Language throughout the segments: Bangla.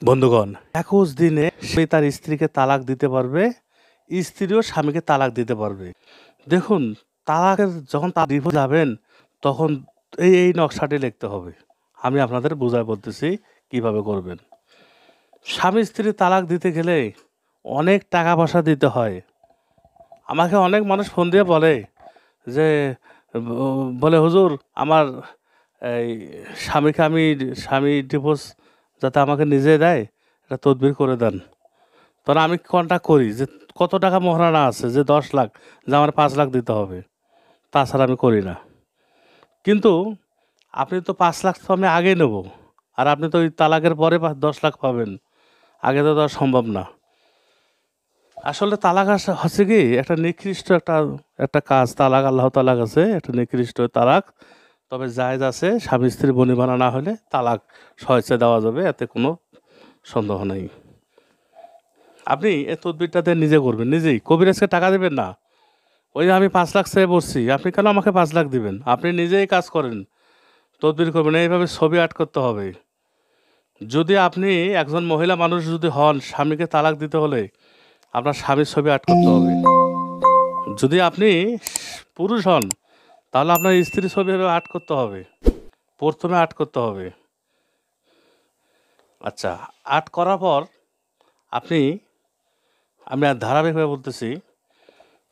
বন্ধুগণ, ২১ দিনে সে তার স্ত্রীকে তালাক দিতে পারবে, স্ত্রীও স্বামীকে তালাক দিতে পারবে। দেখুন, তালাকের যখন ডিভোর্স যাবেন, তখন এই নকশাটি লিখতে হবে। আমি আপনাদের বুঝায় বলতেছি কিভাবে করবেন। স্বামী স্ত্রী তালাক দিতে গেলে অনেক টাকা পয়সা দিতে হয়। আমাকে অনেক মানুষ ফোন দিয়ে বলে যে, বলে হুজুর আমার এই স্বামী ডিভোর্স যাতে আমাকে নিজে দেয়, এটা তদবির করে দেন। তখন আমি কন্ট্যাক্ট করি যে কত টাকা মোহরানা আছে, যে ১০ লাখ, যে আমার ৫ লাখ দিতে হবে, তাছাড়া আমি করি না। কিন্তু আপনি তো ৫ লাখ তো আমি আগে নেব, আর আপনি তো ওই তালাকের পরে ১০ লাখ পাবেন, আগে তো দেওয়া সম্ভব না। আসলে তালাক হচ্ছে কি একটা নিকৃষ্ট একটা কাজ। তালাক আল্লাহ তাআলার কাছে একটা নিকৃষ্ট তালাক। তবে জায়েজ আছে, স্বামী স্ত্রী বনিবনা না হলে তালাক স্বেচ্ছায় দেওয়া যাবে, এতে কোনো সন্দেহ নেই। আপনি এই তদবিরটাতে নিজে করবেন, নিজেই। কবিরাজকে টাকা দেবেন না। ওই যে আমি ৫ লাখ চেয়ে বসছি, আপনি কেন আমাকে ৫ লাখ দিবেন? আপনি নিজেই কাজ করেন, তদবির করবেন। এইভাবে ছবি আর্ট করতে হবে। যদি আপনি একজন মহিলা মানুষ যদি হন, স্বামীকে তালাক দিতে হলে আপনার স্বামীর ছবি আর্ট করতে হবে। যদি আপনি পুরুষ হন, তাহলে আপনার স্ত্রীর ছবি এভাবে আর্ট করতে হবে। প্রথমে আর্ট করতে হবে। আচ্ছা, আর্ট করার পর আপনি, আমি আর ধারাবাহিকভাবে বলতেছি,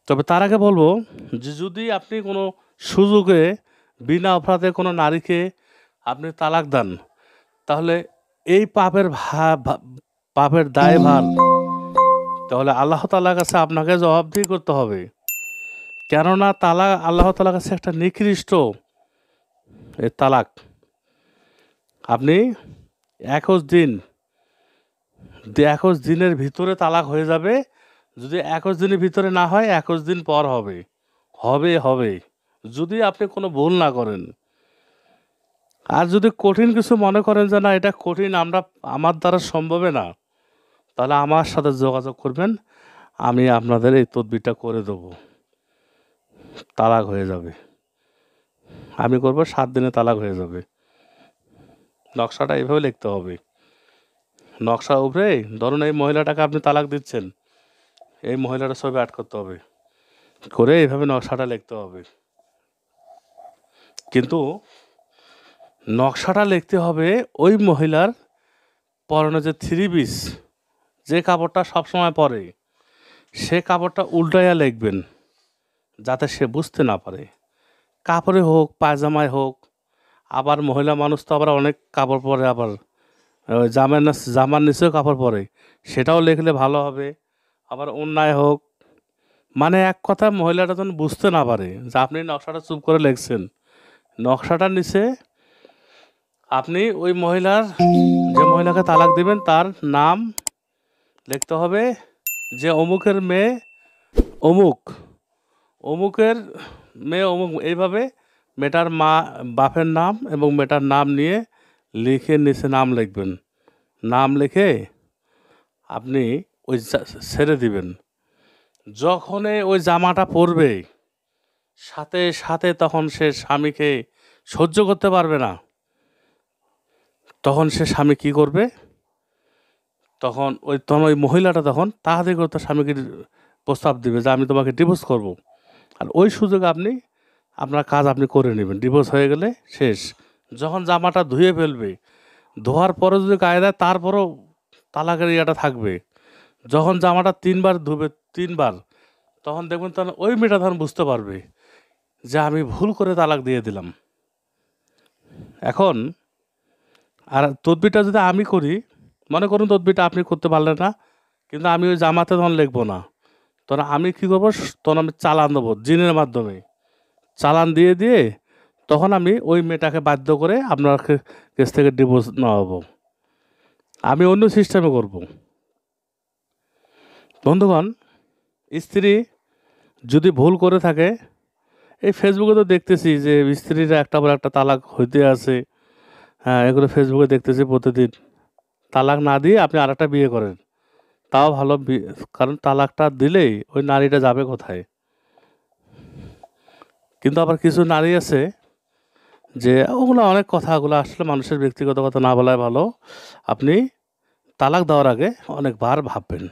তবে তার আগে বলবো যে যদি আপনি কোনো সুযোগে বিনা অপরাধে কোনো নারীকে আপনি তালাক দেন, তাহলে এই পাপের দায়ভার তাহলে আল্লাহ তাআলার কাছে আপনাকে জবাবদিহি করতে হবে। কেননা তালাক আল্লাহ তাআলার কাছে একটা নিকৃষ্ট এই তালাক। আপনি ২১ দিনের ভিতরে তালাক হয়ে যাবে। যদি ২১ দিনের ভিতরে না হয়, ২১ দিন পর হবে। হবে যদি আপনি কোনো ভুল না করেন। আর যদি কঠিন কিছু মনে করেন যে না এটা কঠিন, আমার দ্বারা সম্ভবে না, তাহলে আমার সাথে যোগাযোগ করবেন। আমি আপনাদের এই তদবিরটা করে দেবো, তালাক হয়ে যাবে। আমি করব ৭ দিনে তালাক হয়ে যাবে। নকশাটা এইভাবে লিখতে হবে। নকশার উপরে ধরুন এই মহিলাটাকে আপনি তালাক দিচ্ছেন, এই মহিলাটার ছবি আর্ট করতে হবে, করে এইভাবে নকশাটা লিখতে হবে। কিন্তু নকশাটা লিখতে হবে ওই মহিলার পরনে যে 3 পিস, যে কাপড়টা সবসময় পরে, সে কাপড়টা উল্টাইয়া লিখবেন, যাতে সে বুঝতে না পারে। কাপড়ে হোক, পায়জামায় হোক। আবার মহিলা মানুষ তো আবার অনেক কাপড় পরে, আবার ওই জামার নিচেও কাপড় পরে, সেটাও লিখলে ভালো হবে। আবার অন্যায় হোক, মানে এক কথা মহিলাটা যেন বুঝতে না পারে যে আপনি নকশাটা চুপ করে লিখছেন। নকশাটার নিচে আপনি ওই যে মহিলাকে তালাক দিবেন তার নাম লিখতে হবে, যে অমুকের মেয়ে অমুক, অমুকের মেয়ে অমুক, এইভাবে মেয়েটার বাপের নাম এবং মেয়েটার নাম নিয়ে লিখে নিচে নাম লিখবেন। নাম লিখে আপনি ওই ছেড়ে দিবেন। যখনই ওই জামাটা পরবে, সাথে সাথে তখন সে স্বামীকে সহ্য করতে পারবে না। তখন সে স্বামী কি করবে? তখন ওই মহিলাটা তখন তাড়াতাড়ি করে তার স্বামীকে প্রস্তাব দিবে যে আমি তোমাকে ডিভোর্স করব। আর ওই সুযোগে আপনার কাজ আপনি করে নেবেন। ডিভোর্স হয়ে গেলে শেষ। যখন জামাটা ধুয়ে ফেলবে, ধোয়ার পরে যদি গায়ে দেয়, তারপরও তালাকের ইয়েটা থাকবে। যখন জামাটা ৩ বার ধুবে, ৩ বার, তখন দেখবেন তখন ওই মেয়েটা তখন বুঝতে পারবে যে আমি ভুল করে তালাক দিয়ে দিলাম। এখন আর তদবিরটা যদি আমি করি, মনে করুন তদবিরটা আপনি করতে পারলেন না, কিন্তু আমি ওই জামাতে তখন লিখবো না। তখন আমি কী করবো? তখন আমি চালান দেবো জিনের মাধ্যমে। চালান দিয়ে তখন আমি ওই মেয়েটাকে বাধ্য করে আপনার কাছ থেকে ডিভোর্স নেওয়াবো। আমি অন্য সিস্টেমে করব। বন্ধুগণ, স্ত্রী যদি ভুল করে থাকে, এই ফেসবুকে তো দেখতেছি যে স্ত্রীরা একটা পর একটা তালাক হইতে আছে। হ্যাঁ, এগুলো ফেসবুকে দেখতেছি প্রতিদিন। তালাক না দিয়ে আপনি আরেকটা বিয়ে করেন, তাও ভালো। কারণ তালাকটা দিলেই ওই নারীটা যাবে কোথায়? কিন্তু আবার কিছু নারী আছে যে ওগুলো অনেক কথাগুলো আসলে মানুষের ব্যক্তিগত কথা না বলাই ভালো। আপনি তালাক দেওয়ার আগে অনেকবার ভাববেন,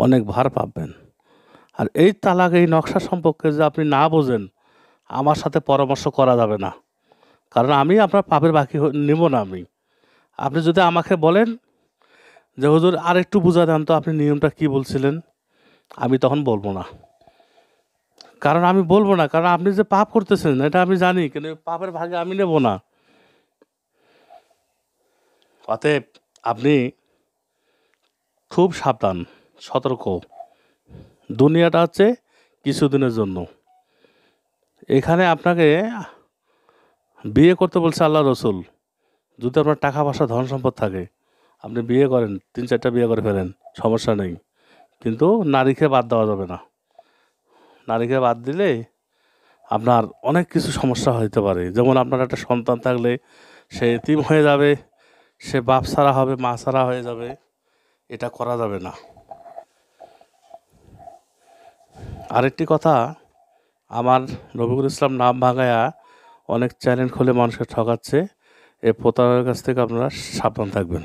অনেকবার ভাববেন। আর এই তালাক, এই নকশা সম্পর্কে যে আপনি না বোঝেন, আমার সাথে পরামর্শ করা যাবে না, কারণ আমি আপনার পাপের বাকি নেব না। আপনি যদি আমাকে বলেন যে হুজুর আরেকটু বুঝা দেন তো, আপনি নিয়মটা কি বলছিলেন, আমি তখন বলবো না। কারণ আমি বলবো না, কারণ আপনি যে পাপ করতেছেন এটা আমি জানি, কিন্তু পাপের ভাগে আমি নেব না। অতএব আপনি খুব সাবধান, সতর্ক। দুনিয়াটা হচ্ছে কিছুদিনের জন্য। এখানে আপনাকে বিয়ে করতে বলছে আল্লাহ রসুল। যদি আপনার টাকা পয়সা ধন সম্পদ থাকে, আপনি বিয়ে করেন, 3-4টা বিয়ে করে ফেলেন, সমস্যা নেই। কিন্তু নারীকে বাদ দেওয়া যাবে না। নারীকে বাদ দিলে আপনার অনেক কিছু সমস্যা হতে পারে। যেমন আপনার একটা সন্তান থাকলে সে এতিম হয়ে যাবে, সে বাপ ছাড়া হবে, মা ছাড়া হয়ে যাবে। এটা করা যাবে না। আরেকটি কথা, আমার রফিকুল ইসলাম নাম ভাঙায়া অনেক চ্যানেল খুলে মানুষকে ঠকাচ্ছে। এই প্রতারণার কাছ থেকে আপনারা সাবধান থাকবেন।